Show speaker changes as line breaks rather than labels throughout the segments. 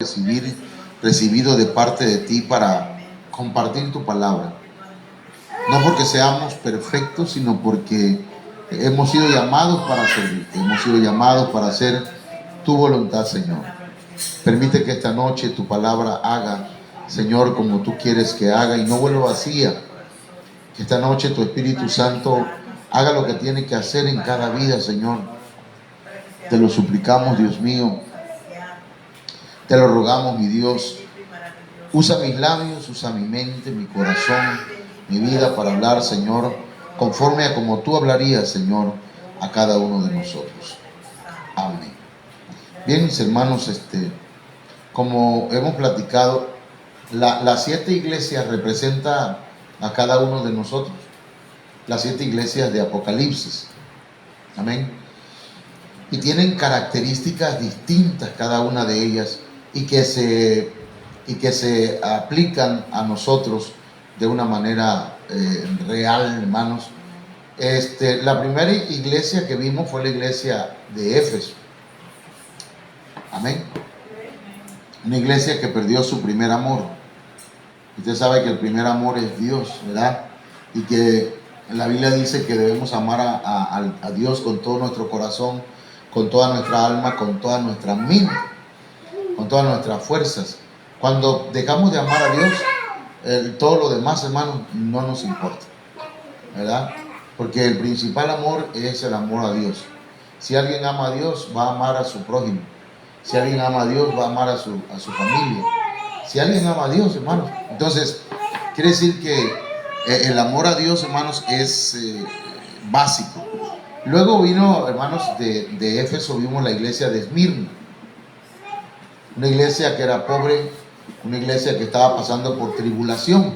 recibido de parte de ti para compartir tu palabra. No porque seamos perfectos, sino porque hemos sido llamados para servirte, hemos sido llamados para hacer tu voluntad, Señor. Permite que esta noche tu palabra haga, Señor, como tú quieres que haga y no vuelva vacía. Que esta noche tu Espíritu Santo haga lo que tiene que hacer en cada vida, Señor. Te lo suplicamos, Dios mío. Te lo rogamos, mi Dios. Usa mis labios, usa mi mente, mi corazón, mi vida para hablar, Señor, conforme a como tú hablarías, Señor, a cada uno de nosotros. Amén. Bien, mis hermanos, como hemos platicado, las 7 iglesias representan a cada uno de nosotros. Las 7 iglesias de Apocalipsis. Amén. Y tienen características distintas cada una de ellas y que se aplican a nosotros de una manera real, hermanos. La primera iglesia que vimos fue la iglesia de Éfeso. Amén. Una iglesia que perdió su primer amor. Usted sabe que el primer amor es Dios, ¿verdad? Y que la Biblia dice que debemos amar a Dios con todo nuestro corazón, con toda nuestra alma, con toda nuestra mente, con todas nuestras fuerzas. Cuando dejamos de amar a Dios, todo lo demás, hermanos, no nos importa, ¿verdad? Porque el principal amor es el amor a Dios. Si alguien ama a Dios, va a amar a su prójimo. Si alguien ama a Dios, va a amar a su familia. Si alguien ama a Dios, hermanos, entonces quiere decir que el amor a Dios, hermanos, es básico. Luego vino, hermanos, de Éfeso, vimos la iglesia de Esmirna. Una iglesia que era pobre, una iglesia que estaba pasando por tribulación.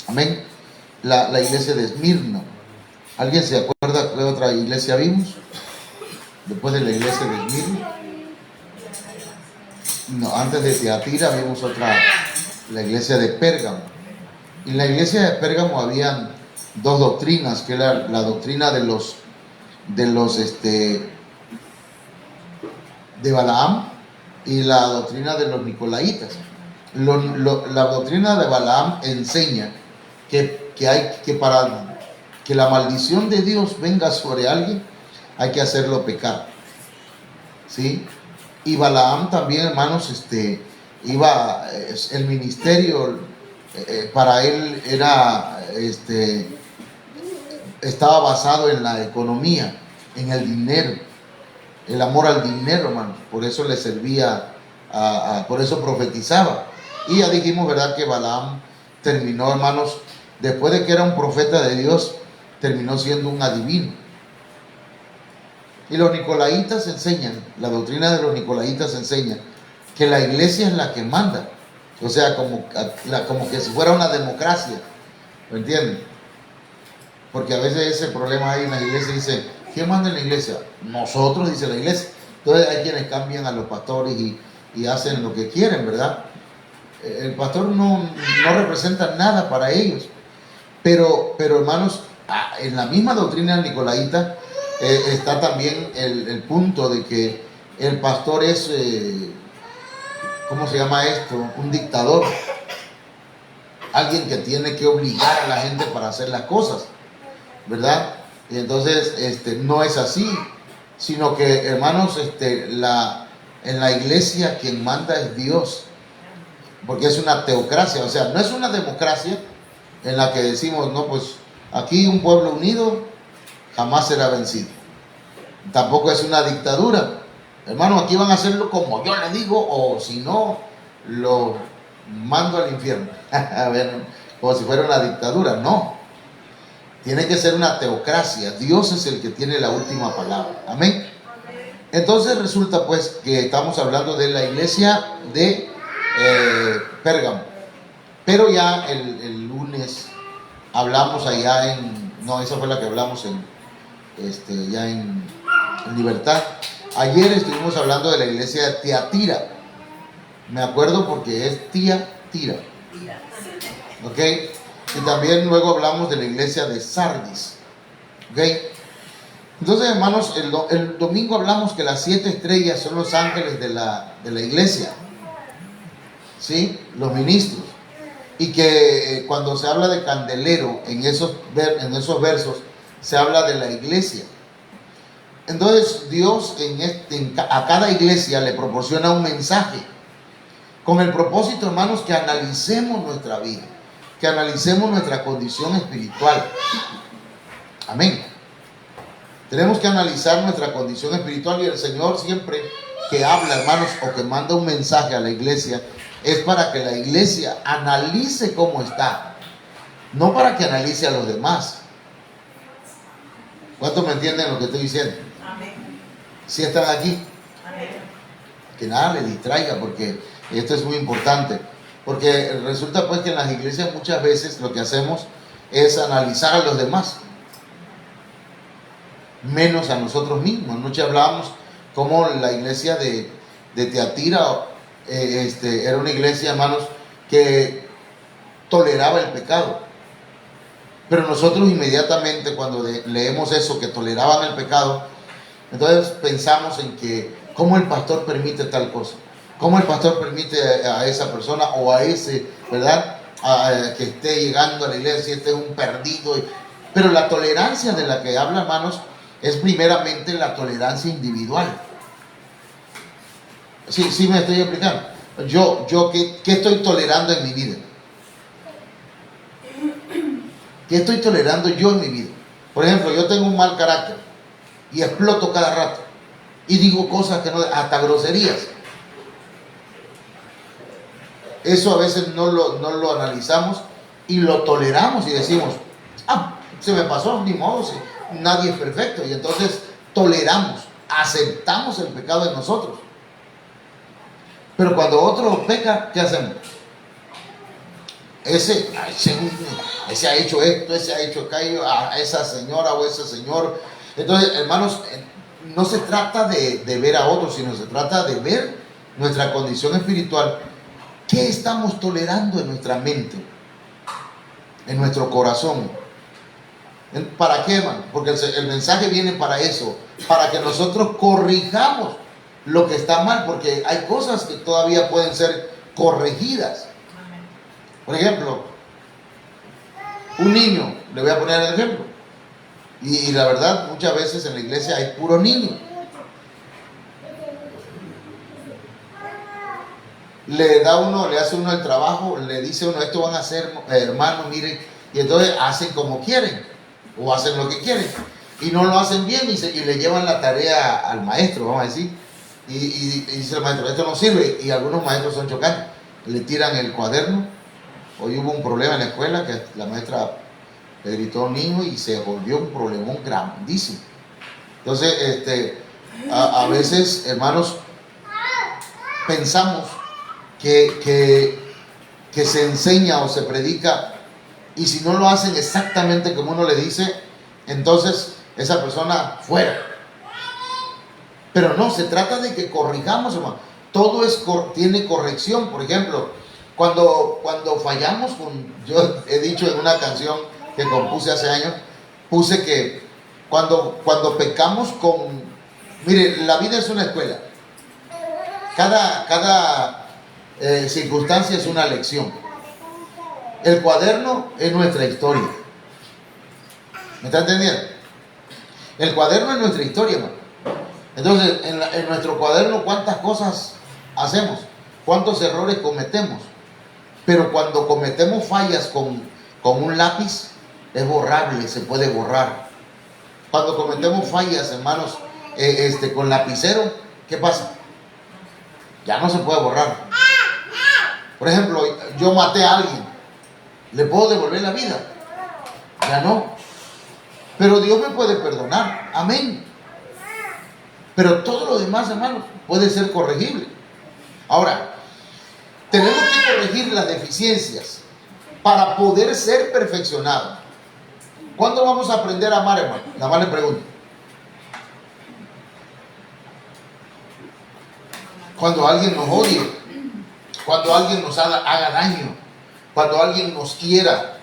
Amén. La iglesia de Esmirna. ¿Alguien se acuerda qué otra iglesia vimos? Después de la iglesia de Esmirna. No, antes de Teatira vimos otra, la iglesia de Pérgamo. Y en la iglesia de Pérgamo habían 2 doctrinas, que era la doctrina de Balaam y la doctrina de los Nicolaitas. La doctrina de Balaam enseña que para que la maldición de Dios venga sobre alguien, hay que hacerlo pecar. ¿Sí? Y Balaam también, hermanos, el ministerio para él estaba basado en la economía, en el dinero, el amor al dinero, hermanos. Por eso le servía, por eso profetizaba. Y ya dijimos, ¿verdad?, que Balaam terminó, hermanos, después de que era un profeta de Dios, terminó siendo un adivino. Y los nicolaitas enseñan, la doctrina de los nicolaitas enseña que la iglesia es la que manda. O sea, como que si fuera una democracia. ¿Me entienden? Porque a veces ese problema hay en la iglesia. Dice, ¿quién manda en la iglesia? Nosotros, dice la iglesia. Entonces hay quienes cambian a los pastores y hacen lo que quieren, ¿verdad? El pastor no representa nada para ellos. Pero hermanos, en la misma doctrina nicolaita está también el punto de que el pastor es, ¿cómo se llama esto? Un dictador. Alguien que tiene que obligar a la gente para hacer las cosas, ¿verdad? Y entonces no es así, sino que, hermanos, en la iglesia quien manda es Dios, porque es una teocracia. O sea, no es una democracia en la que decimos, no, pues aquí un pueblo unido jamás será vencido. Tampoco es una dictadura. Hermano, aquí van a hacerlo como yo le digo, o si no, lo mando al infierno. A ver, como si fuera una dictadura. No. Tiene que ser una teocracia. Dios es el que tiene la última palabra. Amén. Entonces resulta pues que estamos hablando de la iglesia de Pérgamo. Pero ya el lunes hablamos allá no, esa fue la que hablamos ya en Libertad. Ayer estuvimos hablando de la iglesia de Teatira. Me acuerdo porque es Tira. ¿Ok? Y también luego hablamos de la iglesia de Sardis. ¿Ok? Entonces, hermanos, el domingo hablamos que las 7 estrellas son los ángeles de la iglesia. ¿sí? Los ministros. Y que cuando se habla de candelero, en esos versos, se habla de la iglesia. Entonces Dios a cada iglesia le proporciona un mensaje, con el propósito, hermanos, que analicemos nuestra vida, que analicemos nuestra condición espiritual. Amén. Tenemos que analizar nuestra condición espiritual, y el Señor siempre que habla, hermanos, o que manda un mensaje a la iglesia, es para que la iglesia analice cómo está, no para que analice a los demás. ¿Cuántos me entienden lo que estoy diciendo?
Amén.
¿Sí están aquí?
Amén.
Que nada les distraiga, porque esto es muy importante. Porque resulta pues que en las iglesias muchas veces lo que hacemos es analizar a los demás, menos a nosotros mismos. Anoche hablábamos cómo la iglesia de Teatira era una iglesia, hermanos, que toleraba el pecado. Pero nosotros inmediatamente cuando leemos eso, que toleraban el pecado, entonces pensamos en que cómo el pastor permite tal cosa, cómo el pastor permite a esa persona o a ese, ¿verdad?, que esté llegando a la iglesia, este es un perdido. Pero la tolerancia de la que habla, hermanos, es primeramente la tolerancia individual. Sí me estoy explicando. ¿Qué estoy tolerando en mi vida? ¿Qué estoy tolerando yo en mi vida? Por ejemplo, yo tengo un mal carácter y exploto cada rato y digo cosas que no, hasta groserías. Eso a veces no lo analizamos y lo toleramos y decimos, se me pasó, ni modo, si nadie es perfecto. Y entonces toleramos, aceptamos el pecado en nosotros. Pero cuando otro peca, ¿qué hacemos? Ese ha hecho esto, ese ha hecho aquello, a esa señora o ese señor. Entonces, hermanos, no se trata de ver a otros, sino se trata de ver nuestra condición espiritual. ¿Qué estamos tolerando en nuestra mente, en nuestro corazón? ¿Para qué, hermano? Porque el mensaje viene para eso, para que nosotros corrijamos lo que está mal, porque hay cosas que todavía pueden ser corregidas. Por ejemplo, un niño, le voy a poner el ejemplo, y la verdad, muchas veces en la iglesia hay puro niño. Le hace uno el trabajo, le dice uno, esto van a hacer, hermano, miren, y entonces hacen como quieren, o hacen lo que quieren, y no lo hacen bien, y le llevan la tarea al maestro, vamos a decir, y dice el maestro, esto no sirve, y algunos maestros son chocantes, le tiran el cuaderno. Hoy hubo un problema en la escuela que la maestra le gritó a un niño y se volvió un problemón grandísimo. Entonces, a veces, hermanos, pensamos que se enseña o se predica, y si no lo hacen exactamente como uno le dice, entonces esa persona fuera. Pero no, se trata de que corrijamos, hermano. Todo tiene corrección. Por ejemplo, cuando fallamos, yo he dicho en una canción que compuse hace años, puse que cuando pecamos mire, la vida es una escuela. Cada circunstancia es una lección. El cuaderno es nuestra historia. ¿Me está entendiendo? El cuaderno es nuestra historia, hermano. Entonces, en nuestro cuaderno, ¿cuántas cosas hacemos? ¿Cuántos errores cometemos? Pero cuando cometemos fallas con un lápiz, es borrable, se puede borrar. Cuando cometemos fallas, hermanos, con lapicero, ¿qué pasa? Ya no se puede borrar. Por ejemplo, yo maté a alguien, ¿le puedo devolver la vida? Ya no. Pero Dios me puede perdonar, amén. Pero todo lo demás, hermanos, puede ser corregible. Ahora, tenemos que corregir las deficiencias para poder ser perfeccionados. ¿Cuándo vamos a aprender a amar, hermano? Nada más le pregunto. Cuando alguien nos odie, cuando alguien nos haga daño, cuando alguien nos quiera,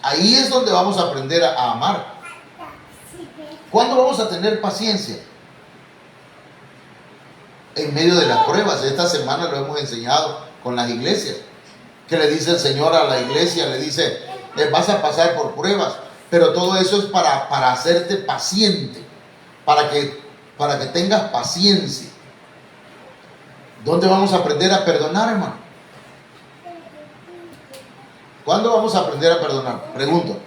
ahí es donde vamos a aprender a amar. ¿Cuándo vamos a tener paciencia? En medio de las pruebas. Esta semana lo hemos enseñado con las iglesias. Que le dice el Señor a la iglesia, le dice, vas a pasar por pruebas, pero todo eso es para hacerte paciente, para que tengas paciencia. ¿Dónde vamos a aprender a perdonar, hermano? ¿Cuándo vamos a aprender a perdonar? Pregunto.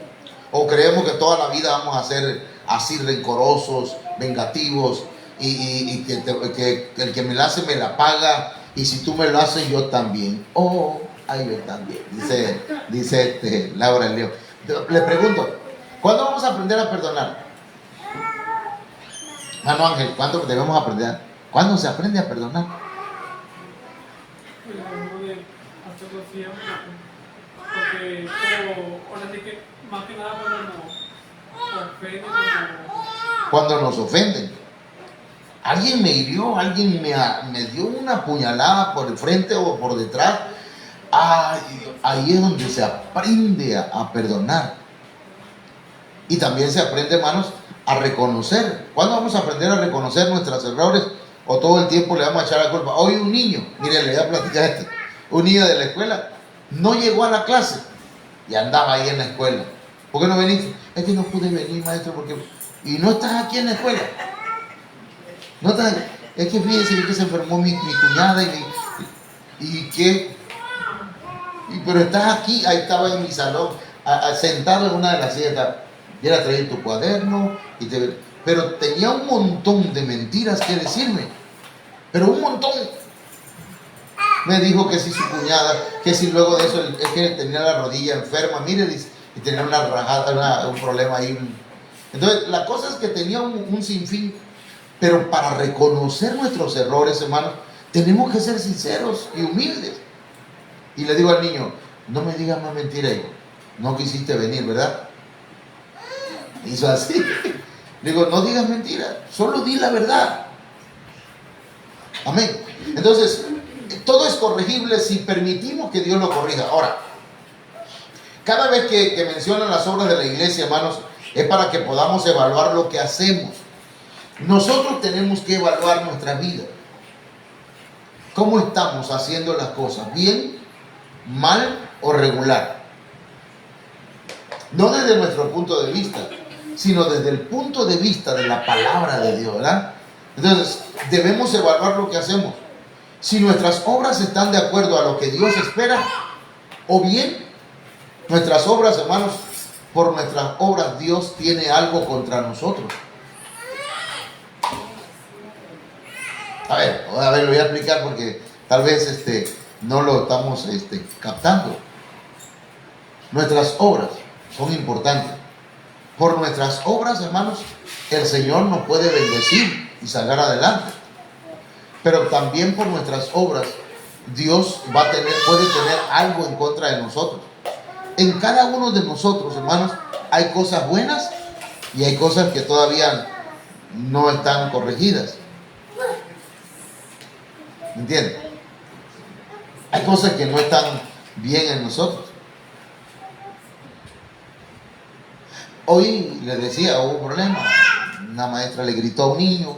¿O creemos que toda la vida vamos a ser así rencorosos, vengativos, y que el que me la hace me la paga, y si tú me lo haces yo también? Oh, ay, yo también, dice Laura León. Le pregunto, ¿cuándo vamos a aprender a perdonar? Mano Ángel, ¿cuándo debemos aprender? ¿Cuándo se aprende a perdonar?
Porque ahora sí que más que nada
cuando nos ofenden. Alguien me hirió, alguien me dio una puñalada por el frente o por detrás. Ahí es donde se aprende a perdonar. Y también se aprende, hermanos, a reconocer. ¿Cuándo vamos a aprender a reconocer nuestros errores? ¿O todo el tiempo le vamos a echar la culpa? Hoy un niño, mire, le voy a platicar esto. Un niño de la escuela no llegó a la clase y andaba ahí en la escuela. ¿Por qué no veniste? Es que no pude venir, maestro, porque... Y no estás aquí en la escuela. No estás... Es que fíjese que se enfermó mi cuñada y que... pero estás aquí. Ahí estaba en mi salón, sentado en una de las sillas. Y era traer tu cuaderno. Pero tenía un montón de mentiras que decirme. Pero un montón. Me dijo que si su cuñada, que si luego de eso, es que tenía la rodilla enferma, mire, dice, y tenía una rajada, un problema ahí. Entonces, la cosa es que tenía un sinfín, pero para reconocer nuestros errores, hermanos, tenemos que ser sinceros y humildes. Y le digo al niño, no me digas más mentira, hijo, no quisiste venir, ¿verdad? Hizo así. Le digo, no digas mentira, solo di la verdad. Amén. Entonces, todo es corregible si permitimos que Dios lo corrija. Ahora, cada vez que mencionan las obras de la iglesia, hermanos, es para que podamos evaluar lo que hacemos. Nosotros tenemos que evaluar nuestra vida. ¿Cómo estamos haciendo las cosas? ¿Bien, mal o regular? No desde nuestro punto de vista, sino desde el punto de vista de la palabra de Dios, ¿verdad? Entonces, debemos evaluar lo que hacemos. Si nuestras obras están de acuerdo a lo que Dios espera, o bien nuestras obras, hermanos, por nuestras obras Dios tiene algo contra nosotros. A ver, lo voy a explicar porque tal vez no lo estamos captando. Nuestras obras son importantes. Por nuestras obras, hermanos, el Señor nos puede bendecir y sacar adelante. Pero también por nuestras obras, Dios puede tener algo en contra de nosotros. En cada uno de nosotros, hermanos, hay cosas buenas y hay cosas que todavía no están corregidas. ¿Me entienden? Hay cosas que no están bien en nosotros. Hoy les decía, hubo un problema. Una maestra le gritó a un niño.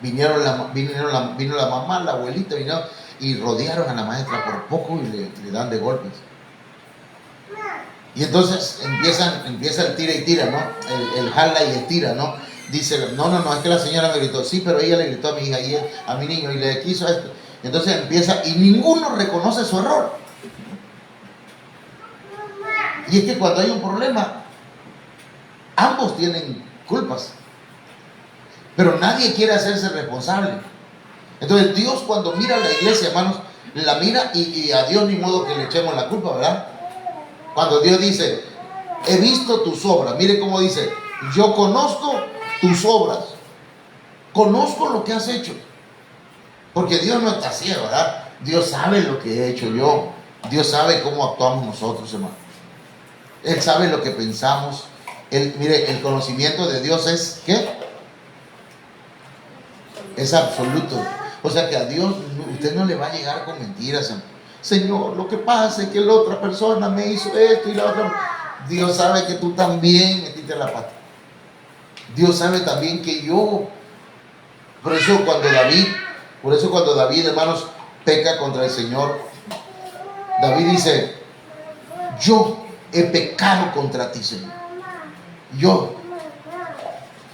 Vino la mamá, la abuelita, y rodearon a la maestra por poco y le dan de golpes. Y entonces empieza el tira y tira, ¿no? El jala y estira, ¿no? Dice, no, es que la señora me gritó. Sí, pero ella le gritó a mi hija y a mi niño y le quiso esto. Entonces empieza y ninguno reconoce su error. Y es que cuando hay un problema, ambos tienen culpas. Pero nadie quiere hacerse responsable. Entonces Dios cuando mira a la iglesia, hermanos, la mira y a Dios ni modo que le echemos la culpa, ¿verdad? Cuando Dios dice, he visto tus obras. Mire cómo dice, yo conozco tus obras. Conozco lo que has hecho. Porque Dios no está ciego, ¿verdad? Dios sabe lo que he hecho yo. Dios sabe cómo actuamos nosotros, hermano. Él sabe lo que pensamos. Mire, el conocimiento de Dios es, ¿qué? Es absoluto. O sea que a Dios usted no le va a llegar con mentiras. Señor, lo que pasa es que la otra persona me hizo esto y la otra. Dios sabe que tú también metiste la pata. Dios sabe también que yo. Por eso cuando David, hermanos, peca contra el Señor, David dice, yo he pecado contra ti, Señor. Yo.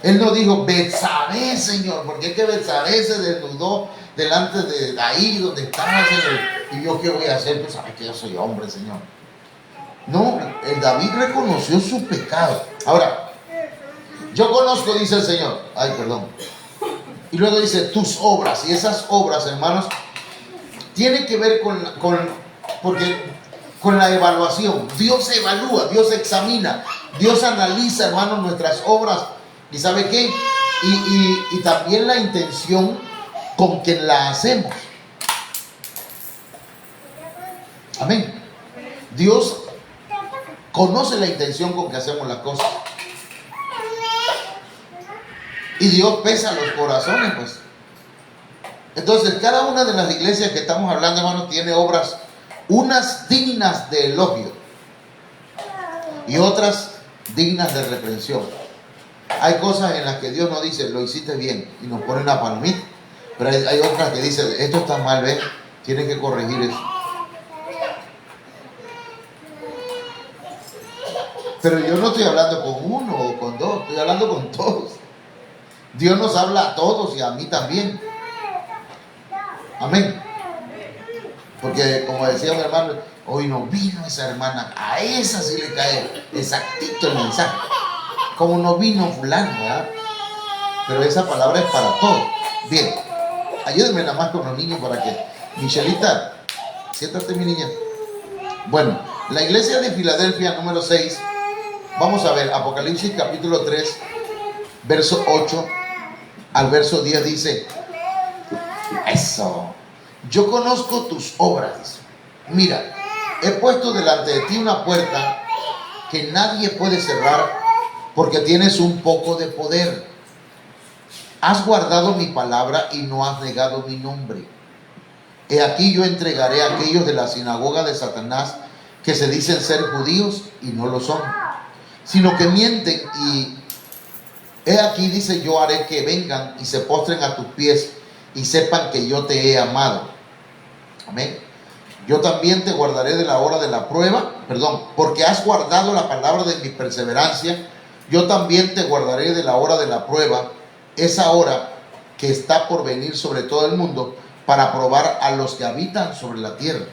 Él no dijo, Betsabé, Señor, porque es que Betsabé se desnudó delante de ahí donde estaba, Señor. Y yo, ¿qué voy a hacer? Tú sabes que yo soy hombre, Señor. No, el David reconoció su pecado. Ahora, yo conozco, dice el Señor. Ay, perdón. Y luego dice, tus obras. Y esas obras, hermanos, tienen que ver con la evaluación. Dios evalúa, Dios examina, Dios analiza, hermanos, nuestras obras. ¿Y sabe qué? Y también la intención con que la hacemos. Amén. Dios conoce la intención con que hacemos las cosas. Y Dios pesa los corazones, pues. Entonces, cada una de las iglesias que estamos hablando, hermanos, tiene obras, unas dignas de elogio y otras dignas de reprensión. Hay cosas en las que Dios nos dice, lo hiciste bien, y nos pone una palmita. Pero hay otras que dicen, esto está mal, ¿ves? Tienes que corregir eso. Pero yo no estoy hablando con uno o con dos, estoy hablando con todos. Dios nos habla a todos y a mí también. Amén. Porque como decía mi hermano, hoy no vino esa hermana, a esa sí le cae exactito el mensaje. Como no vino fulano, ¿verdad? Pero esa palabra es para todos. Bien, ayúdenme nada más con los niños para que... Michelita, siéntate, mi niña. Bueno, la iglesia de Filadelfia número 6, vamos a ver, Apocalipsis capítulo 3, verso 8 al verso 10 dice, eso, yo conozco tus obras, dice. Mira, he puesto delante de ti una puerta que nadie puede cerrar porque tienes un poco de poder. Has guardado mi palabra y no has negado mi nombre. He aquí yo entregaré a aquellos de la sinagoga de Satanás que se dicen ser judíos y no lo son, sino que mienten, y he aquí, dice, yo haré que vengan y se postren a tus pies y sepan que yo te he amado. Amén. Yo también te guardaré de la hora de la prueba, porque has guardado la palabra de mi perseverancia. Yo también te guardaré de la hora de la prueba, esa hora que está por venir sobre todo el mundo, para probar a los que habitan sobre la tierra.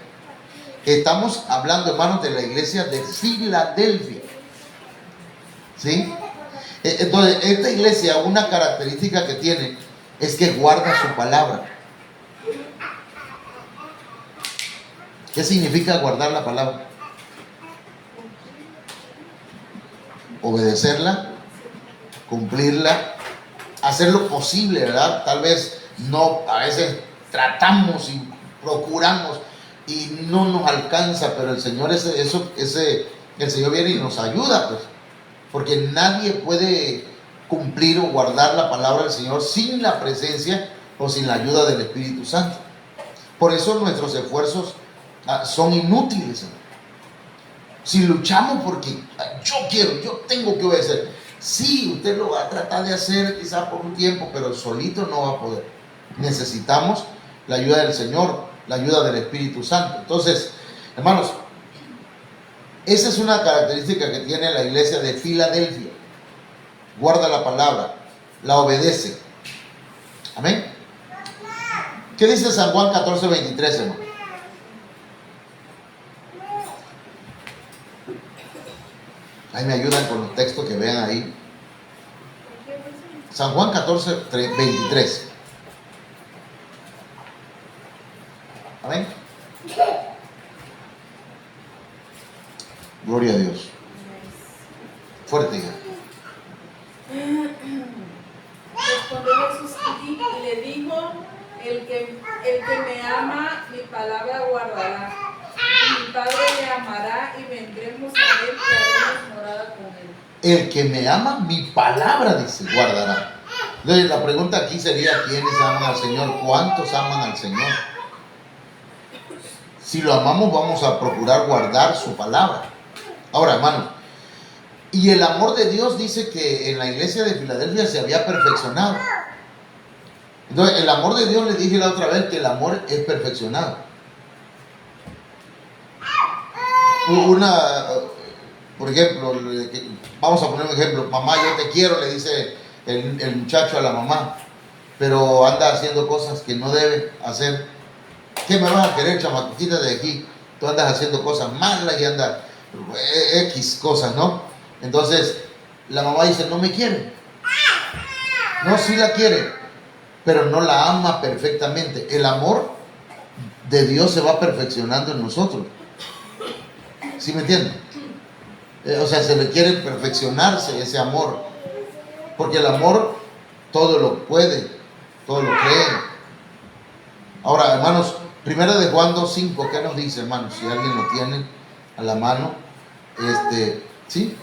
Estamos hablando, hermanos, de la iglesia de Filadelfia. ¿Sí? Entonces, esta iglesia, una característica que tiene es que guarda su palabra. ¿Qué significa guardar la palabra? Obedecerla, cumplirla, hacer lo posible, ¿verdad? Tal vez no, a veces tratamos y procuramos y no nos alcanza, pero el Señor el Señor viene y nos ayuda, pues, porque nadie puede cumplir o guardar la palabra del Señor sin la presencia o sin la ayuda del Espíritu Santo. Por eso nuestros esfuerzos son inútiles. Si luchamos porque yo tengo que obedecer. Sí, usted lo va a tratar de hacer quizás por un tiempo, pero solito no va a poder. Necesitamos la ayuda del Señor, la ayuda del Espíritu Santo. Entonces, hermanos, esa es una característica que tiene la iglesia de Filadelfia. Guarda la palabra, la obedece. Amén. ¿Qué dice San Juan 14:23, hermano? Ahí me ayudan con los textos que vean ahí. San Juan 14:23. Amén. Gloria a Dios. Fuerte, hija.
Respondió Jesús y le dijo, el que me ama, mi palabra guardará. Y mi Padre le amará y vendremos a él y haremos morada con él.
El que me ama, mi palabra, dice, guardará. Entonces la pregunta aquí sería, ¿quiénes aman al Señor? ¿Cuántos aman al Señor? Si lo amamos, vamos a procurar guardar su palabra. Ahora, hermano, y el amor de Dios dice que en la iglesia de Filadelfia se había perfeccionado. Entonces, el amor de Dios, le dije la otra vez que el amor es perfeccionado. una, por ejemplo, vamos a poner un ejemplo, mamá, yo te quiero, le dice el muchacho a la mamá, pero anda haciendo cosas que no debe hacer. ¿Qué me vas a querer, chamaquita de aquí? Tú andas haciendo cosas malas y andas X cosas, ¿no? Entonces, la mamá dice, no me quiere. No, sí la quiere, pero no la ama perfectamente. El amor de Dios se va perfeccionando en nosotros. ¿Sí me entienden? O sea, se requiere perfeccionarse ese amor. Porque el amor todo lo puede, todo lo cree. Ahora, hermanos, primera de Juan 2:5, ¿qué nos dice, hermanos? Si alguien lo tiene a la mano, ¿sí?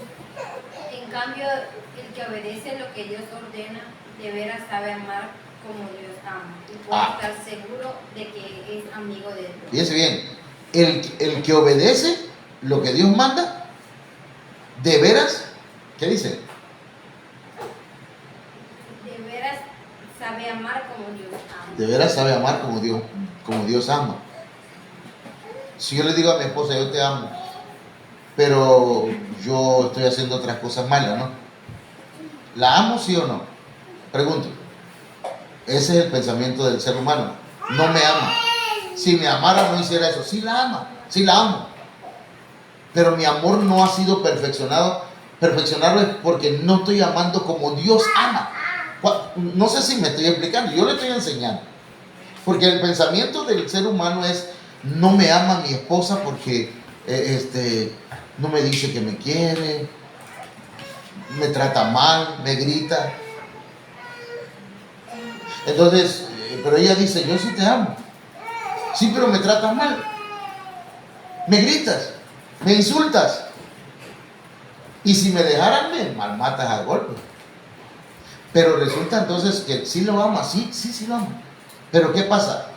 En cambio, el que obedece lo que Dios ordena, de veras sabe amar como Dios ama. Y puede estar seguro de que es amigo de Dios.
Fíjense bien, el que obedece lo que Dios manda, de veras, ¿qué dice?
De veras sabe amar como Dios ama.
De veras sabe amar como Dios ama. Si yo le digo a mi esposa, yo te amo, pero yo estoy haciendo otras cosas malas, ¿no? ¿La amo, sí o no? Pregunto. Ese es el pensamiento del ser humano. No me ama. Si me amara no hiciera eso. Sí la ama, sí la amo. Pero mi amor no ha sido perfeccionado. Perfeccionarlo es porque no estoy amando como Dios ama. No sé si me estoy explicando. Yo le estoy enseñando. Porque el pensamiento del ser humano es, no me ama mi esposa porque no me dice que me quiere, me trata mal, me grita. Entonces, pero ella dice, yo sí te amo. Sí, pero me tratas mal. Me gritas, me insultas. Y si me dejaran, me malmatas a golpe. Pero resulta entonces que sí lo ama, sí lo ama. Pero ¿qué pasa?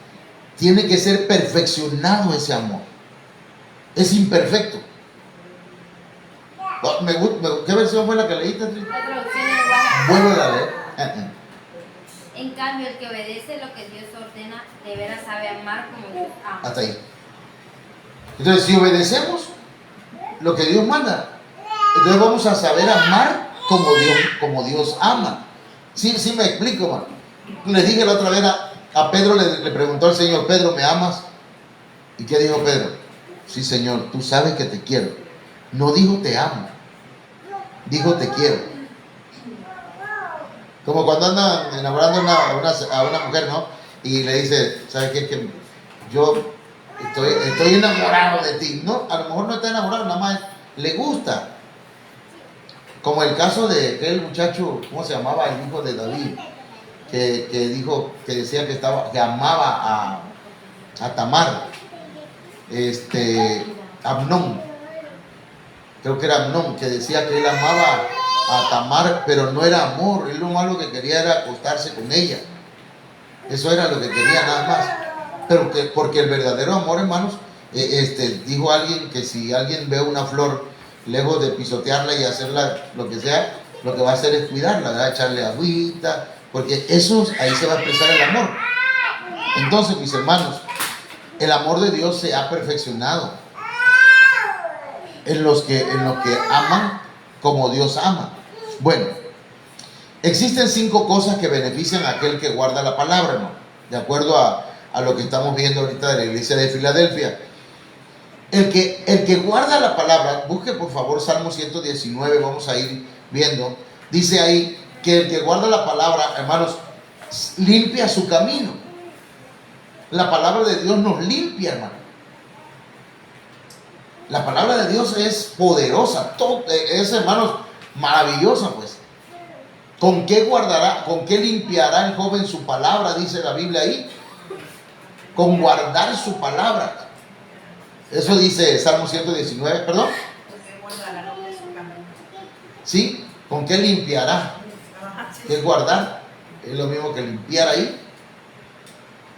Tiene que ser perfeccionado ese amor. Es imperfecto. ¿Qué versión fue la que leíste?
La traducción en lenguaje.
Vuelvo a leer.
En cambio, el que obedece lo que Dios ordena, de veras sabe amar como Dios ama.
Hasta ahí. Entonces, si obedecemos lo que Dios manda, entonces vamos a saber amar como Dios ama. Sí me explico, hermano. Les dije la otra vez a Pedro, le preguntó al Señor, Pedro, ¿me amas? ¿Y qué dijo Pedro? Sí, Señor, tú sabes que te quiero. No dijo te amo, dijo te quiero. Como cuando andan enamorando a una mujer, ¿no? Y le dice, ¿sabes qué? Es que yo estoy enamorado de ti. No, a lo mejor no está enamorado, nada más le gusta. Como el caso de aquel muchacho, ¿cómo se llamaba? El hijo de David, que dijo, que decía que amaba a Tamar, Amnón, creo que era Amnón, que decía que él amaba a Tamar, pero no era amor, él lo malo que quería era acostarse con ella. Eso era lo que quería nada más. Pero porque el verdadero amor, hermanos, dijo alguien que si alguien ve una flor, lejos de pisotearla y hacerla lo que sea, lo que va a hacer es cuidarla, ¿verdad? Echarle agüita, porque eso, ahí se va a expresar el amor. Entonces, mis hermanos, el amor de Dios se ha perfeccionado en los que aman como Dios ama. Bueno, existen 5 cosas que benefician a aquel que guarda la palabra, ¿no? De acuerdo a lo que estamos viendo ahorita de la iglesia de Filadelfia. El que guarda la palabra, busque por favor Salmo 119, vamos a ir viendo. Dice ahí que el que guarda la palabra, hermanos, limpia su camino. La palabra de Dios nos limpia, hermano. La palabra de Dios es poderosa, es, hermanos, maravillosa, pues. ¿Con qué guardará, con qué limpiará el joven su palabra? Dice la Biblia ahí. Con guardar su palabra. Eso dice Salmo 119, perdón. ¿Sí? ¿Con qué limpiará? ¿Qué guardar? Es lo mismo que limpiar ahí.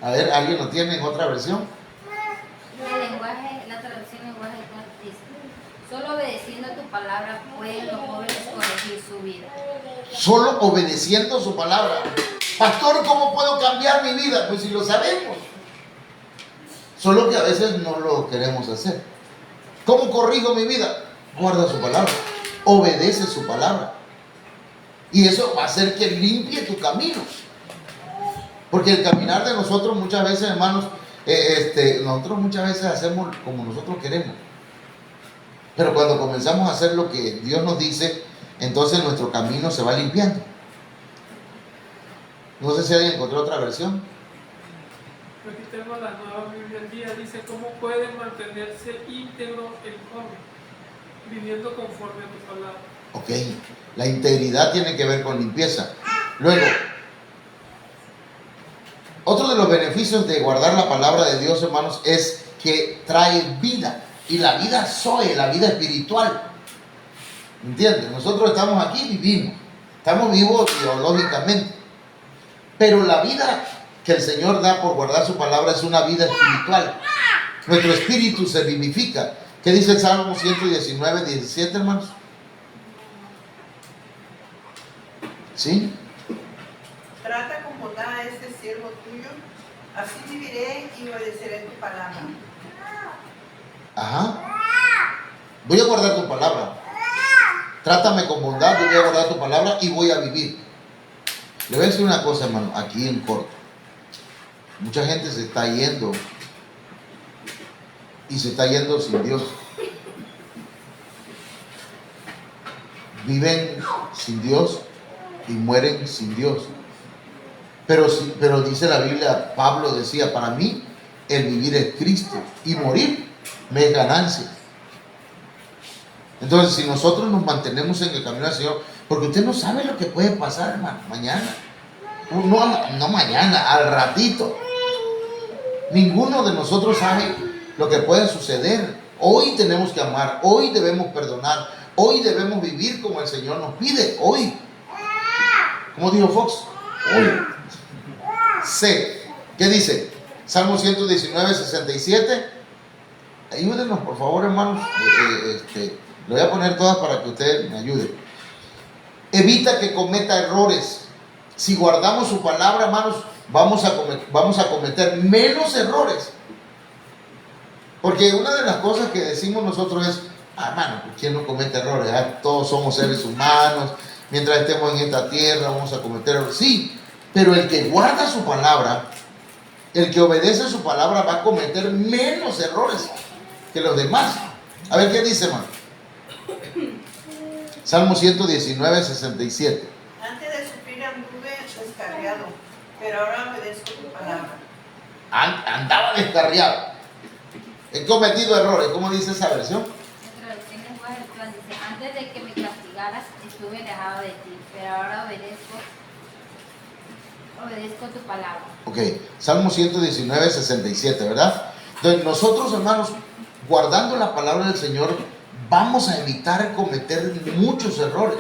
A ver, ¿alguien lo tiene en otra versión?
La traducción en lenguaje dice, solo obedeciendo tu palabra pueden los jóvenes corregir su vida.
Solo obedeciendo su palabra. Pastor, ¿cómo puedo cambiar mi vida? Pues si lo sabemos. Solo que a veces no lo queremos hacer. ¿Cómo corrijo mi vida? Guarda su palabra, obedece su palabra. Y eso va a hacer que limpie tu camino. Porque el caminar de nosotros muchas veces, hermanos, nosotros muchas veces hacemos como nosotros queremos. Pero cuando comenzamos a hacer lo que Dios nos dice, entonces nuestro camino se va limpiando. No sé si alguien encontró otra versión.
Aquí tengo la nueva Biblia al día. Dice, ¿cómo puede mantenerse íntegro el joven? Viviendo conforme a tu palabra.
Ok, la integridad tiene que ver con limpieza. Luego, otro de los beneficios de guardar la palabra de Dios, hermanos, es que trae vida. Y la vida zoe, la vida espiritual. ¿Entiendes? Nosotros estamos aquí, vivimos. Estamos vivos biológicamente. Pero la vida que el Señor da por guardar su palabra es una vida espiritual. Nuestro espíritu se vivifica. ¿Qué dice el Salmo 119, 17, hermanos? ¿Sí?
Trata con bondad a este siervo tuyo, así viviré y obedeceré tu palabra.
Ajá. Voy a guardar tu palabra. Trátame con bondad, voy a guardar tu palabra y voy a vivir. Le voy a decir una cosa, hermano, aquí en corto. Mucha gente se está yendo y se está yendo sin Dios. Viven sin Dios y mueren sin Dios. Pero dice la Biblia, Pablo decía, para mí el vivir es Cristo y morir me es ganancia. Entonces, si nosotros nos mantenemos en el camino del Señor, porque usted no sabe lo que puede pasar, hermano, mañana. No mañana, al ratito. Ninguno de nosotros sabe lo que puede suceder. Hoy tenemos que amar, hoy debemos perdonar, hoy debemos vivir como el Señor nos pide, hoy. ¿Cómo dijo Fox? Hoy. C. ¿Qué dice? Salmo 119, 67. Ayúdenos, por favor, hermanos. Lo voy a poner todas para que usted me ayude. Evita que cometa errores. Si guardamos su palabra, hermanos, vamos a cometer menos errores. Porque una de las cosas que decimos nosotros es, hermano, ¿quién no comete errores? Todos somos seres humanos. Mientras estemos en esta tierra vamos a cometer errores. Sí, pero el que guarda su palabra, el que obedece su palabra va a cometer menos errores que los demás. A ver qué dice, hermano. Salmo 119, 67.
Antes de sufrir anduve descarriado, pero ahora obedezco tu palabra.
Andaba descarriado. He cometido errores. ¿Cómo dice esa versión?
La traducción lenguaje actual dice, antes de que me castigaras estuve alejado de ti, pero ahora obedezco tu palabra.
Ok, Salmo 119, 67, ¿verdad? Entonces nosotros, hermanos, guardando la palabra del Señor, vamos a evitar cometer muchos errores.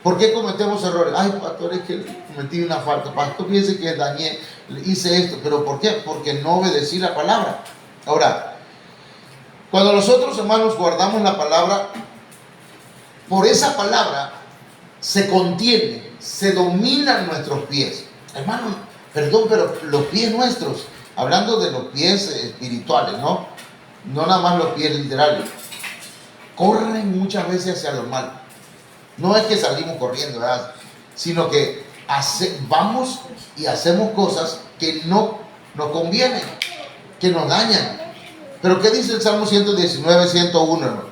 ¿Por qué cometemos errores? Ay, pastor, es que cometí una falta. Pastor, fíjese que dañé, hice esto. ¿Pero por qué? Porque no obedecí la palabra. Ahora, cuando nosotros, hermanos, guardamos la palabra, por esa palabra se contiene, se dominan nuestros pies. Hermano, perdón, pero los pies nuestros, hablando de los pies espirituales, ¿no? No nada más los pies literales, corren muchas veces hacia lo malo. No es que salimos corriendo, ¿verdad? Sino que vamos y hacemos cosas que no nos convienen, que nos dañan. Pero ¿qué dice el Salmo 119, 101, hermano?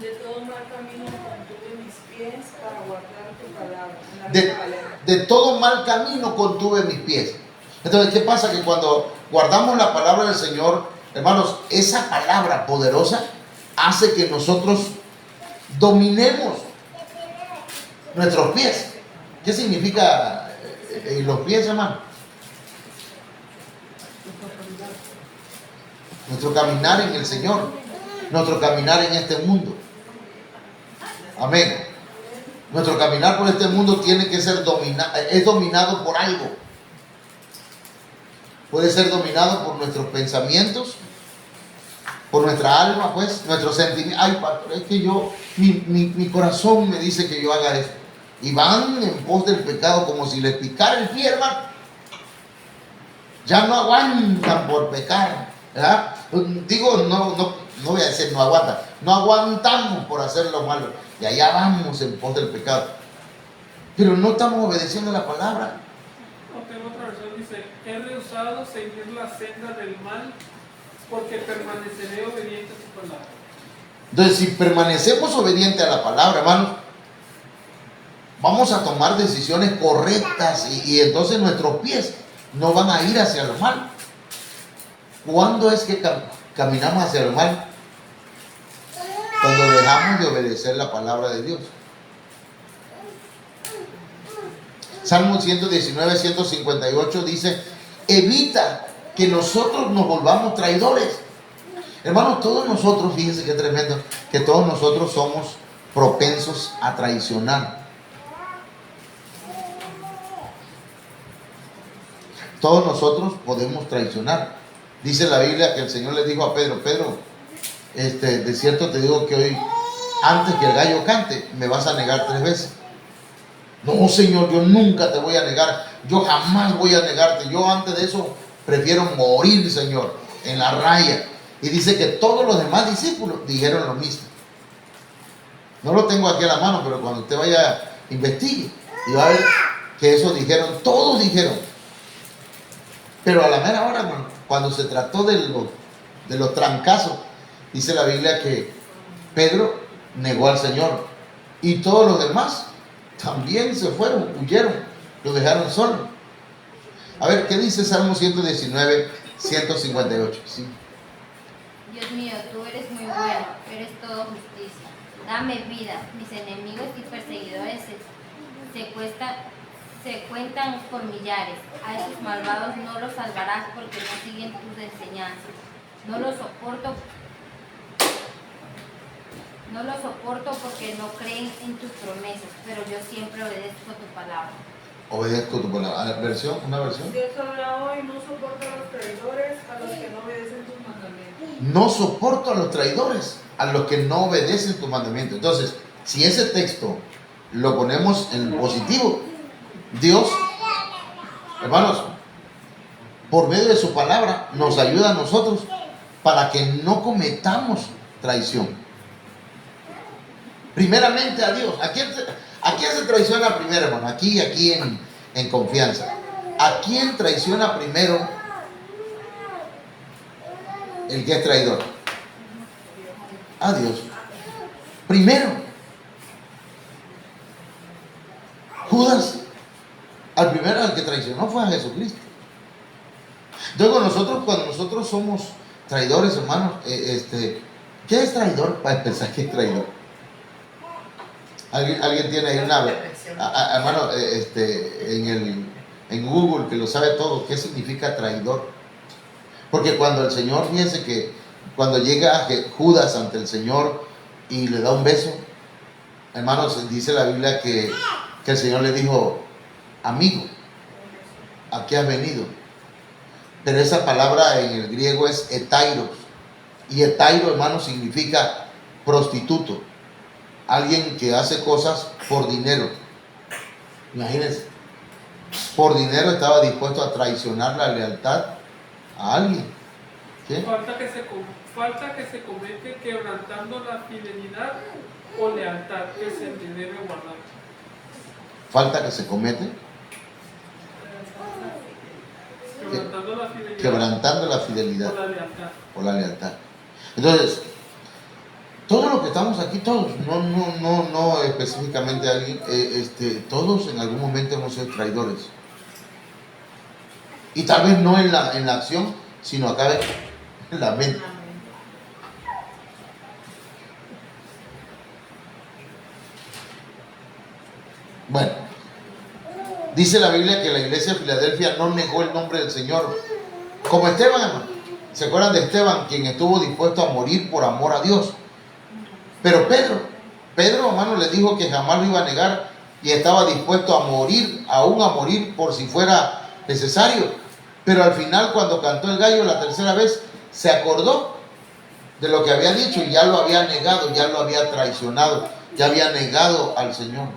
De todo mal camino contuve mis pies para guardar tu palabra.
De todo mal camino contuve mis pies. Entonces, ¿qué pasa? Que cuando guardamos la palabra del Señor, hermanos, esa palabra poderosa hace que nosotros dominemos nuestros pies. ¿Qué significa los pies, hermano? Nuestro caminar en el Señor, nuestro caminar en este mundo. Amén. Nuestro caminar por este mundo tiene que ser dominado por algo. Puede ser dominado por nuestros pensamientos, por nuestra alma, pues, nuestros sentimientos. Ay, pastor, es que mi corazón me dice que yo haga esto. Y van en pos del pecado como si les picara el pie, hermano. Ya no aguantan por pecar. ¿verdad? Digo, no voy a decir no aguanta, no aguantamos por hacer lo malo y allá vamos en pos del pecado, pero no estamos obedeciendo la palabra.
Tengo otra versión, dice: he rehusado seguir la senda del mal porque permaneceré obediente a tu palabra.
Entonces, si permanecemos obedientes a la palabra, hermanos, vamos a tomar decisiones correctas y entonces nuestros pies no van a ir hacia lo mal. ¿Cuándo es que caminamos hacia lo mal? Cuando dejamos de obedecer la palabra de Dios. Salmo 119, 158 dice: evita que nosotros nos volvamos traidores. Hermanos, todos nosotros, fíjense qué tremendo, que todos nosotros somos propensos a traicionar. Todos nosotros podemos traicionar. Dice la Biblia que el Señor le dijo a Pedro: Pedro, de cierto te digo que hoy, antes que el gallo cante, me vas a negar 3 veces. No, Señor, yo nunca te voy a negar. Yo jamás voy a negarte. Yo antes de eso prefiero morir, Señor, en la raya. Y dice que todos los demás discípulos dijeron lo mismo. No lo tengo aquí a la mano, pero cuando usted vaya, investigue y va a ver que eso dijeron, todos dijeron. Pero a la mera hora, cuando se trató de los trancazos, dice la Biblia que Pedro negó al Señor y todos los demás también se fueron, huyeron, lo dejaron solo. A ver, ¿qué dice Salmo 119, 158? ¿Sí?
Dios mío, tú eres muy bueno, eres todo justicia. Dame vida, mis enemigos y perseguidores se cuentan por millares. A esos malvados no los salvarás porque no siguen tus enseñanzas. No los soporto porque no creen en tus promesas, pero yo siempre obedezco tu palabra.
Obedezco tu palabra. A la versión, una versión.
Dios habla hoy: no soporto a los traidores, a los que no obedecen tus mandamientos.
No soporto a los traidores, a los que no obedecen tu mandamiento. Entonces, si ese texto lo ponemos en positivo, Dios, hermanos, por medio de su palabra, nos ayuda a nosotros para que no cometamos traición. Primeramente a Dios. ¿A quién se traiciona primero, hermano? Aquí en confianza. ¿A quién traiciona primero el que es traidor? A Dios. Primero. Judas, al que traicionó fue a Jesucristo. Entonces cuando nosotros somos traidores, hermanos, ¿qué es traidor? Para empezar, ¿qué es traidor? ¿Alguien tiene ahí una, hermano, en Google, que lo sabe todo, qué significa traidor? Porque cuando el Señor, fíjense que cuando llega Judas ante el Señor y le da un beso, hermanos, dice la Biblia que el Señor le dijo: amigo, ¿a qué has venido? Pero esa palabra en el griego es etairos, y etairo, hermano, significa prostituto, alguien que hace cosas por dinero. Imagínense, por dinero estaba dispuesto a traicionar la lealtad a alguien. ¿Qué?
Falta que se comete quebrantando la fidelidad o lealtad que se te debe guardar.
Falta que se comete quebrantando la fidelidad o la lealtad. Entonces, todos los que estamos aquí, todos, no específicamente alguien, todos en algún momento hemos sido traidores. Y tal vez no en la acción, sino acá en la mente. Bueno, dice la Biblia que la iglesia de Filadelfia no negó el nombre del Señor. Como Esteban, hermano. ¿Se acuerdan de Esteban, quien estuvo dispuesto a morir por amor a Dios? Pero Pedro, hermano, le dijo que jamás lo iba a negar y estaba dispuesto a morir, aún a morir por si fuera necesario. Pero al final, cuando cantó el gallo la tercera vez, se acordó de lo que había dicho y ya lo había negado, ya lo había traicionado, ya había negado al Señor.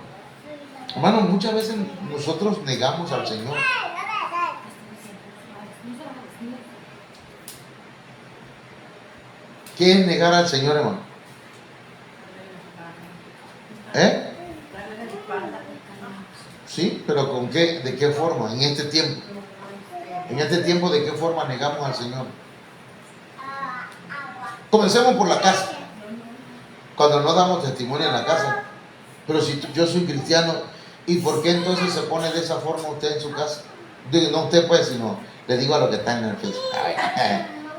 Hermano, muchas veces nosotros negamos al Señor. ¿Qué es negar al Señor, hermano? ¿Eh? Sí, pero ¿con qué? ¿De qué forma? En este tiempo. En este tiempo, ¿de qué forma negamos al Señor? Comencemos por la casa. Cuando no damos testimonio en la casa. Pero si yo soy cristiano, ¿y por qué entonces se pone de esa forma usted en su casa? Digo, no usted pues, sino le digo a los que están en el Facebook.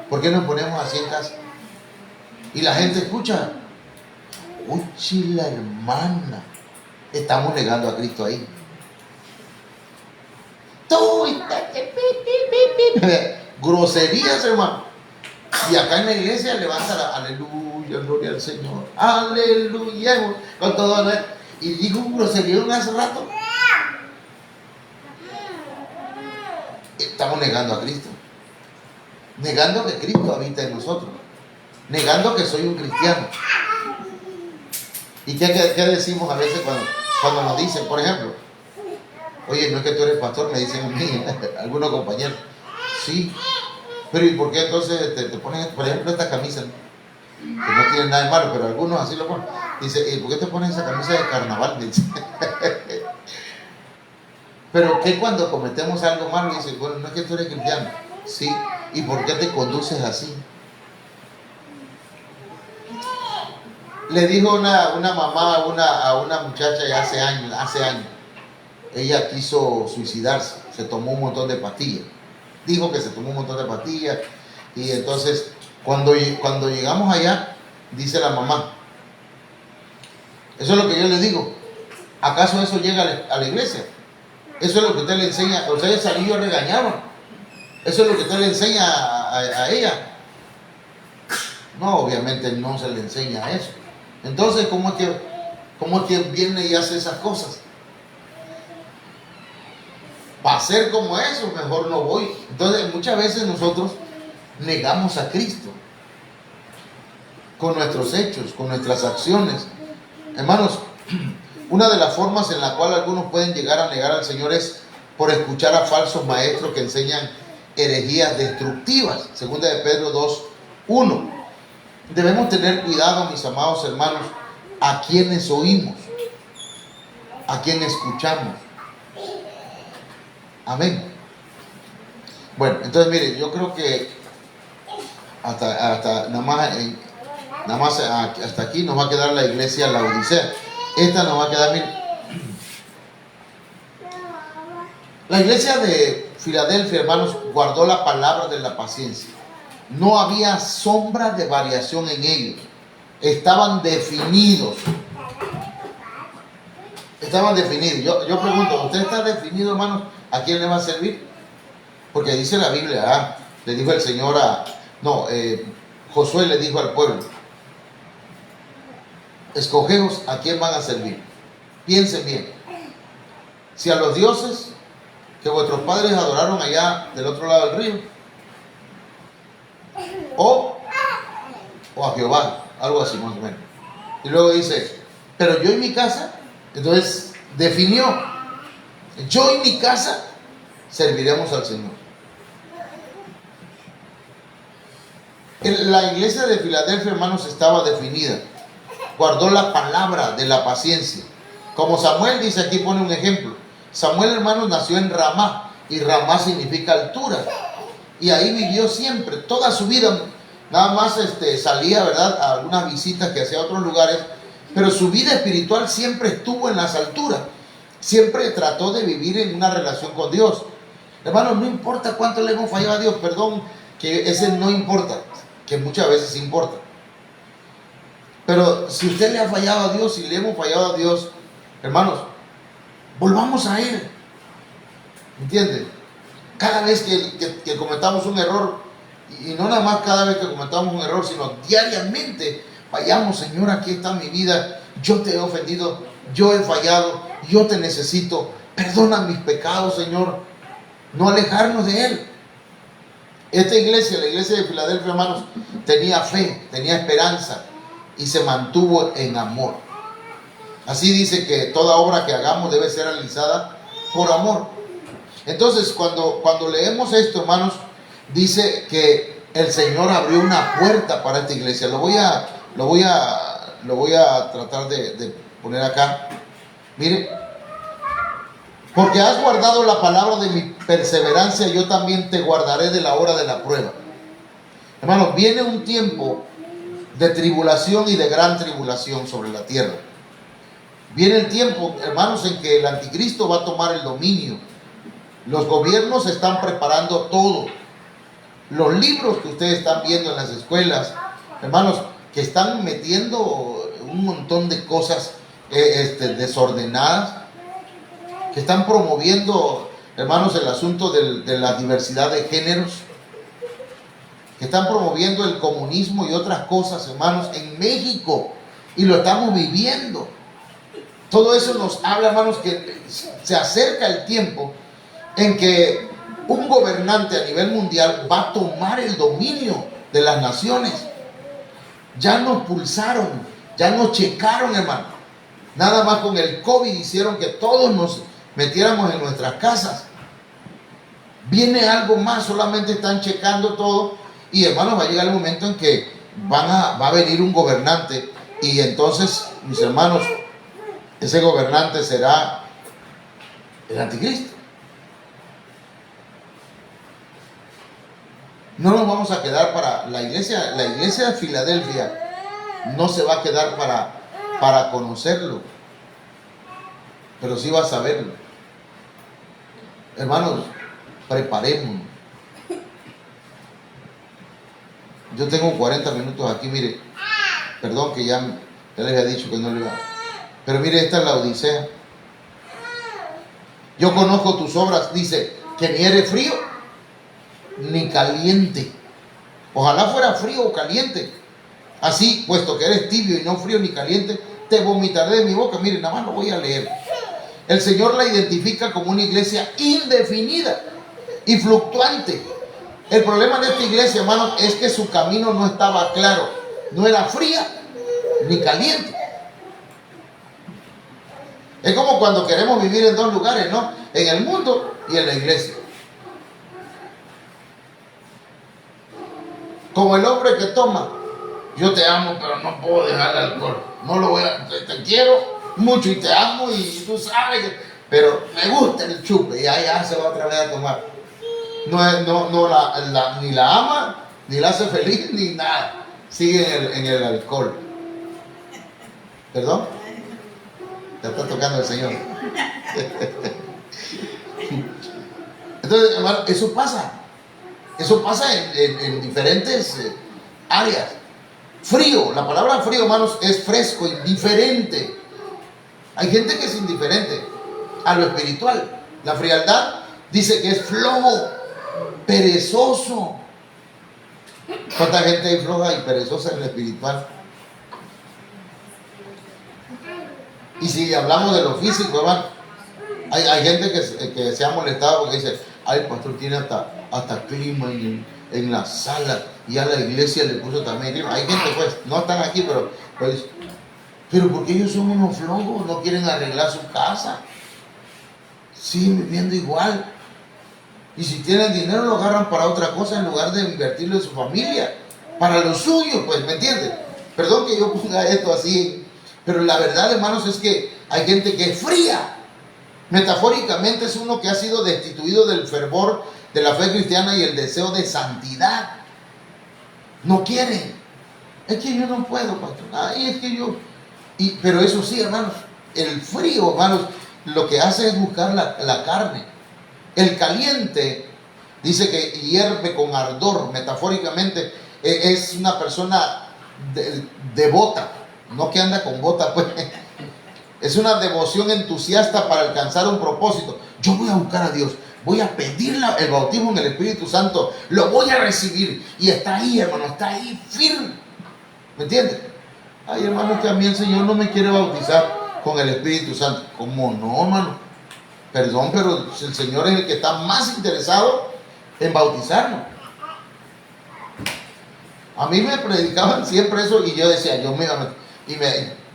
¿Por qué nos ponemos así en casa? Y la gente escucha. Uy, la hermana. Estamos negando a Cristo ahí. Groserías, hermano. Y acá en la iglesia levanta la aleluya, gloria al Señor. Aleluya. Con todo, ¿no? Y dijo un grosería hace rato. Estamos negando a Cristo. Negando que Cristo habita en nosotros. Negando que soy un cristiano. ¿Y qué decimos a veces cuando nos dicen, por ejemplo, oye, no es que tú eres pastor, me dicen a mí, algunos compañeros, sí, pero ¿y por qué entonces te ponen, por ejemplo, esta camisa? Que no tiene nada de malo, pero algunos así lo ponen. Dice, ¿y por qué te pones esa camisa de carnaval? Dice. Pero que cuando cometemos algo malo, dice, bueno, no es que tú eres cristiano, sí, ¿y por qué te conduces así? Le dijo una mamá a una muchacha ya hace años, ella quiso suicidarse, se tomó un montón de pastillas, dijo que se tomó un montón de pastillas, y entonces cuando llegamos allá, dice la mamá, eso es lo que yo le digo, ¿acaso eso llega a la iglesia? Eso es lo que usted le enseña, ustedes salí yo regañaban, eso es lo que usted le enseña a ella. No, obviamente no se le enseña eso. Entonces, ¿cómo es que viene y hace esas cosas? Para ser como eso, mejor no voy. Entonces, muchas veces nosotros negamos a Cristo con nuestros hechos, con nuestras acciones. Hermanos, una de las formas en la cual algunos pueden llegar a negar al Señor es por escuchar a falsos maestros que enseñan herejías destructivas. Segunda de Pedro 2:1. Debemos tener cuidado, mis amados hermanos, a quienes oímos, a quienes escuchamos. Amén. Bueno, entonces mire, yo creo que hasta aquí nos va a quedar la iglesia Laodicea. Esta nos va a quedar, mire. La iglesia de Filadelfia, hermanos, guardó la palabra de la paciencia. No había sombra de variación en ellos. Estaban definidos. Estaban definidos. Yo pregunto, ¿usted está definido, hermanos? ¿A quién le va a servir? Porque dice la Biblia, le dijo el Señor Josué le dijo al pueblo, escogeos a quién van a servir. Piensen bien. Si a los dioses que vuestros padres adoraron allá del otro lado del río, o a Jehová, algo así más o menos. Y luego dice, pero yo y mi casa, entonces definió, yo y mi casa serviremos al Señor. La iglesia de Filadelfia, hermanos, estaba definida, guardó la palabra de la paciencia. Como Samuel dice, aquí pone un ejemplo. Samuel, hermanos, nació en Ramá, y Ramá significa altura. Y ahí vivió siempre, toda su vida. Nada más salía, ¿verdad?, a algunas visitas que hacía a otros lugares, pero su vida espiritual siempre estuvo en las alturas. Siempre trató de vivir en una relación con Dios. Hermanos, no importa cuánto le hemos fallado a Dios, perdón, que ese no importa, que muchas veces importa. Pero si usted le ha fallado a Dios, si le hemos fallado a Dios, hermanos, volvamos a Él. ¿Entiende? Cada vez que cometamos un error, y no nada más cada vez que cometamos un error, sino diariamente, vayamos, Señor, aquí está mi vida, yo te he ofendido, yo he fallado, yo te necesito, perdona mis pecados, Señor. No alejarnos de Él. Esta iglesia, la iglesia de Filadelfia, hermanos, tenía fe, tenía esperanza y se mantuvo en amor. Así dice que toda obra que hagamos debe ser realizada por amor. Entonces, cuando leemos esto, hermanos, dice que el Señor abrió una puerta para esta iglesia. Lo voy a tratar de poner acá. Mire, porque has guardado la palabra de mi perseverancia, yo también te guardaré de la hora de la prueba. Hermanos, viene un tiempo de tribulación y de gran tribulación sobre la tierra. Viene el tiempo, hermanos, en que el anticristo va a tomar el dominio. Los gobiernos están preparando todo. Los libros que ustedes están viendo en las escuelas, hermanos, que están metiendo un montón de cosas desordenadas, que están promoviendo, hermanos, el asunto de la diversidad de géneros, que están promoviendo el comunismo y otras cosas, hermanos, en México, y lo estamos viviendo. Todo eso nos habla, hermanos, que se acerca el tiempo en que un gobernante a nivel mundial va a tomar el dominio de las naciones. Ya nos pulsaron, ya nos checaron, hermano. Nada más con el COVID hicieron que todos nos metiéramos en nuestras casas. Viene algo más, solamente están checando todo. Y hermanos, va a llegar el momento en que va a venir un gobernante. Y entonces, mis hermanos, ese gobernante será el anticristo. No nos vamos a quedar para la iglesia de Filadelfia, no se va a quedar para conocerlo, pero sí va a saberlo. Hermanos, preparémonos. Yo tengo 40 minutos aquí, mire, perdón que ya les había dicho que no le iba, pero mire, esta es la Odisea. Yo conozco tus obras, dice, que ni eres frío ni caliente. Ojalá fuera frío o caliente. Así, puesto que eres tibio y no frío ni caliente, te vomitaré de mi boca. Miren, nada más lo voy a leer. El Señor la identifica como una iglesia indefinida y fluctuante. El problema de esta iglesia, hermanos, es que su camino no estaba claro. No era fría ni caliente. Es como cuando queremos vivir en dos lugares, ¿no? En el mundo y en la iglesia. Como el hombre que toma, yo te amo, pero no puedo dejar el alcohol. No lo voy a, te quiero mucho y te amo y tú sabes que, pero me gusta el chupe y allá se va otra vez a tomar. Ni la ama, ni la hace feliz, ni nada. Sigue en el alcohol. ¿Perdón? Ya está tocando el Señor. Entonces, hermano, eso pasa. Eso pasa en diferentes áreas. Frío, la palabra frío, hermanos, es fresco, indiferente. Hay gente que es indiferente a lo espiritual. La frialdad dice que es flojo, perezoso. ¿Cuánta gente hay floja y perezosa en lo espiritual? Y si hablamos de lo físico, hermano, hay gente que se ha molestado porque dice, ay, el pastor tiene hasta clima en la sala y a la iglesia le puso también clima. Hay gente, pues, no están aquí, pero porque ellos son unos flojos, no quieren arreglar su casa, siguen viviendo igual. Y si tienen dinero lo agarran para otra cosa en lugar de invertirlo en su familia, para lo suyo, pues, ¿me entiendes? Perdón que yo ponga esto así, pero la verdad, hermanos, es que hay gente que es fría. Metafóricamente es uno que ha sido destituido del fervor de la fe cristiana y el deseo de santidad. No quieren. Es que yo no puedo, pastor. Ay, es que yo... pero eso sí, hermanos, el frío, hermanos, lo que hace es buscar la carne. El caliente dice que hierve con ardor. Metafóricamente es una persona devota, no que anda con bota, pues. Es una devoción entusiasta para alcanzar un propósito. Yo voy a buscar a Dios, voy a pedir el bautismo en el Espíritu Santo, lo voy a recibir. Y está ahí, hermano, está ahí firme. ¿Me entiendes? Ay, hermano, que a mí el Señor no me quiere bautizar con el Espíritu Santo. ¿Cómo no, hermano? Perdón, pero el Señor es el que está más interesado en bautizarnos. A mí me predicaban siempre eso y yo decía, yo me iba a meter. Y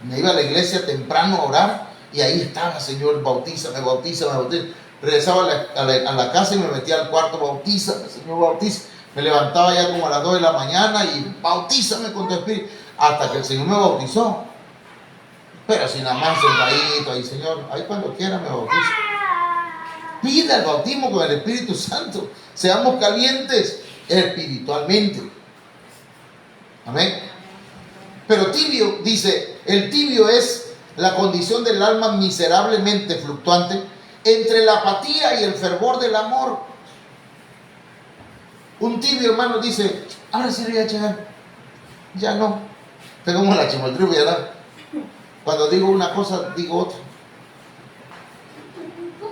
me iba a la iglesia temprano a orar y ahí estaba, Señor, bautízame, bautízame, bautízame. Regresaba a la casa y me metía al cuarto, bautízame, Señor, bautízame. Me levantaba ya como a las 2 de la mañana y bautízame con tu espíritu. Hasta que el Señor me bautizó. Pero si nada más sentadito ahí, Señor, ahí cuando quiera me bautizo. Pida el bautismo con el Espíritu Santo. Seamos calientes espiritualmente. Amén. Pero tibio, dice, el tibio es la condición del alma miserablemente fluctuante entre la apatía y el fervor del amor. Un tibio, hermano, dice, ahora sí le voy a echar. Ya no. Pero como la chimoltrufia, ¿verdad? Cuando digo una cosa, digo otra.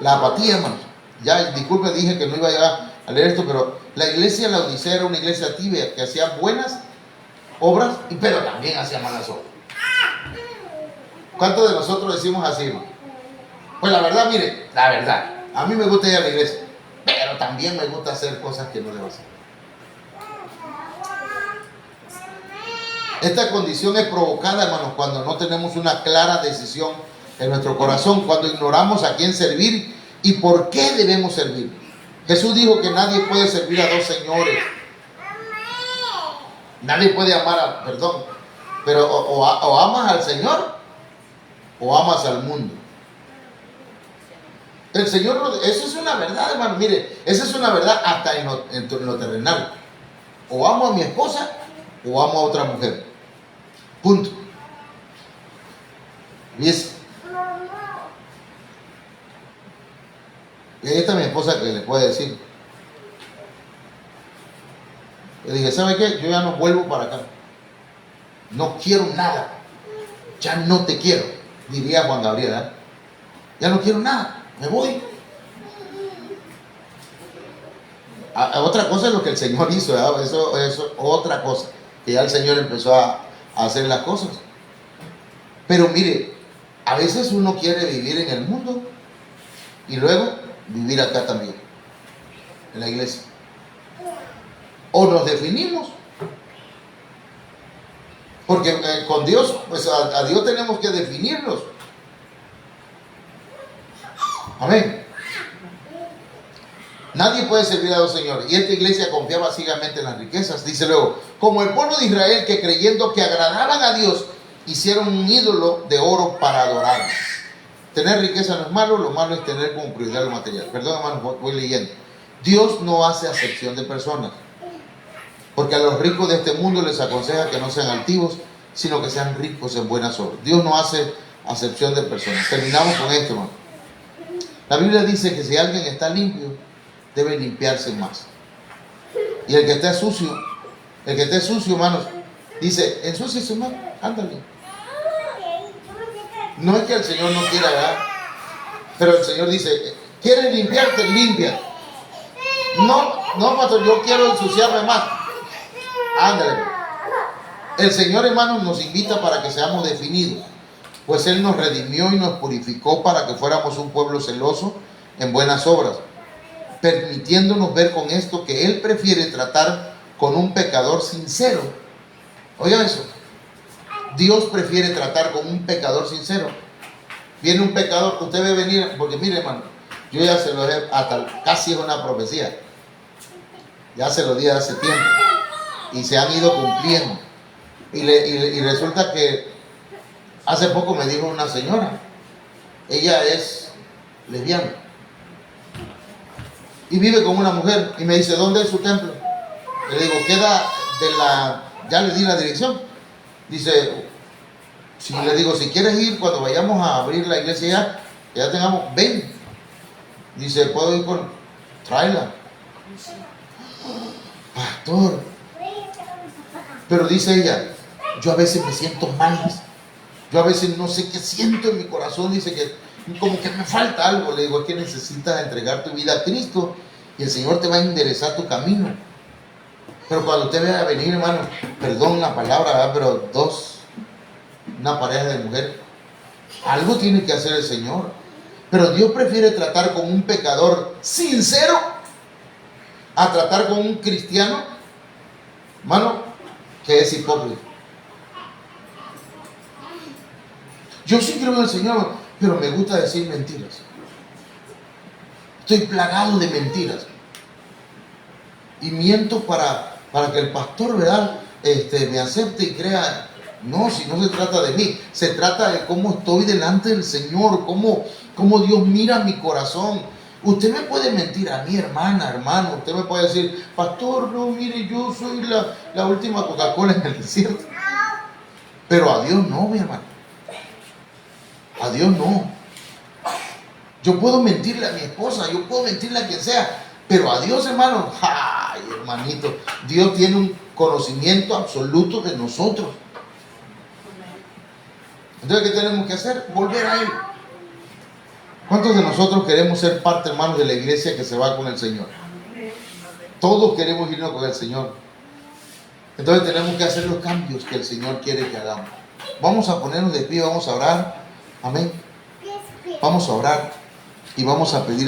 La apatía, hermano. Ya, disculpe, dije que no iba a llegar a leer esto, pero la iglesia de la Odisea era una iglesia tibia que hacía buenas obras, pero también hacía malas obras. ¿Cuántos de nosotros decimos así, hermano? Pues la verdad, mire, la verdad, a mí me gusta ir a la iglesia, pero también me gusta hacer cosas que no debo hacer. Esta condición es provocada, hermanos, cuando no tenemos una clara decisión en nuestro corazón, cuando ignoramos a quién servir y por qué debemos servir. Jesús dijo que nadie puede servir a dos señores. Nadie puede amar pero o amas al Señor o amas al mundo. El Señor, eso es una verdad, hermano. Mire, esa es una verdad hasta en lo terrenal. O amo a mi esposa o amo a otra mujer. Punto. ¿Ves? Y ahí está mi esposa que le puede decir. Le dije, ¿sabe qué? Yo ya no vuelvo para acá. No quiero nada. Ya no te quiero, diría Juan Gabriel, ¿eh? Ya no quiero nada. Me voy. Otra cosa es lo que el Señor hizo, ¿verdad? Eso es otra cosa. Que ya el Señor empezó a hacer las cosas. Pero mire, a veces uno quiere vivir en el mundo y luego vivir acá también, en la iglesia. O nos definimos. Porque con Dios, pues a Dios tenemos que definirnos. Amén. Nadie puede servir a dos señores. Y esta iglesia confiaba ciegamente en las riquezas. Dice luego, como el pueblo de Israel que creyendo que agradaban a Dios, hicieron un ídolo de oro para adorar. Tener riqueza no es malo, lo malo es tener como prioridad lo material. Perdón, hermano, voy leyendo. Dios no hace acepción de personas. Porque a los ricos de este mundo les aconseja que no sean altivos, sino que sean ricos en buenas obras. Dios no hace acepción de personas. Terminamos con esto, hermano. La Biblia dice que si alguien está limpio, debe limpiarse más. Y el que esté sucio, hermanos, dice, ensúciese más, ándale. No es que el Señor no quiera, ¿verdad? Pero el Señor dice, ¿quieres limpiarte? Limpia. No, pastor, yo quiero ensuciarme más. Ándale. El Señor, hermanos, nos invita para que seamos definidos, pues Él nos redimió y nos purificó para que fuéramos un pueblo celoso en buenas obras, permitiéndonos ver con esto que Él prefiere tratar con un pecador sincero. Oigan eso. Dios prefiere tratar con un pecador sincero. Viene un pecador, usted ve venir, porque mire, hermano, yo ya se lo he, hasta casi es una profecía. Ya se lo di hace tiempo. Y se han ido cumpliendo. Y resulta que hace poco me dijo una señora, ella es lesbiana y vive con una mujer, y me dice, ¿dónde es su templo? Le digo, queda ya le di la dirección. Dice, le digo, si quieres ir cuando vayamos a abrir la iglesia ya tengamos, ven. Dice, ¿puedo ir con? Tráela. Pastor. Pero dice ella, yo a veces me siento mal. Yo a veces no sé qué siento en mi corazón. Dice que como que me falta algo. Le digo, es que necesitas entregar tu vida a Cristo y el Señor te va a enderezar tu camino. Pero cuando usted vea venir, hermano, perdón la palabra, ¿verdad? Pero una pareja de mujeres, algo tiene que hacer el Señor. Pero Dios prefiere tratar con un pecador sincero a tratar con un cristiano, hermano, que es hipócrita. Yo sí creo en el Señor, pero me gusta decir mentiras. Estoy plagado de mentiras. y miento para que el pastor, ¿verdad? Me acepte y crea. No, si no se trata de mí, se trata de cómo estoy delante del Señor, cómo Dios mira mi corazón. Usted me puede mentir a mí, hermano, usted me puede decir, pastor, no, mire, yo soy la última Coca-Cola en el desierto. Pero a Dios no, mi hermano. A Dios no. Yo puedo mentirle a mi esposa, yo puedo mentirle a quien sea, pero a Dios, hermano, ay, hermanito, Dios tiene un conocimiento absoluto de nosotros. Entonces, ¿qué tenemos que hacer? Volver a Él. ¿Cuántos de nosotros queremos ser parte, hermanos, de la iglesia que se va con el Señor? Todos queremos irnos con el Señor. Entonces tenemos que hacer los cambios que el Señor quiere que hagamos. Vamos a ponernos de pie, vamos a orar. Amén. Vamos a orar y vamos a pedir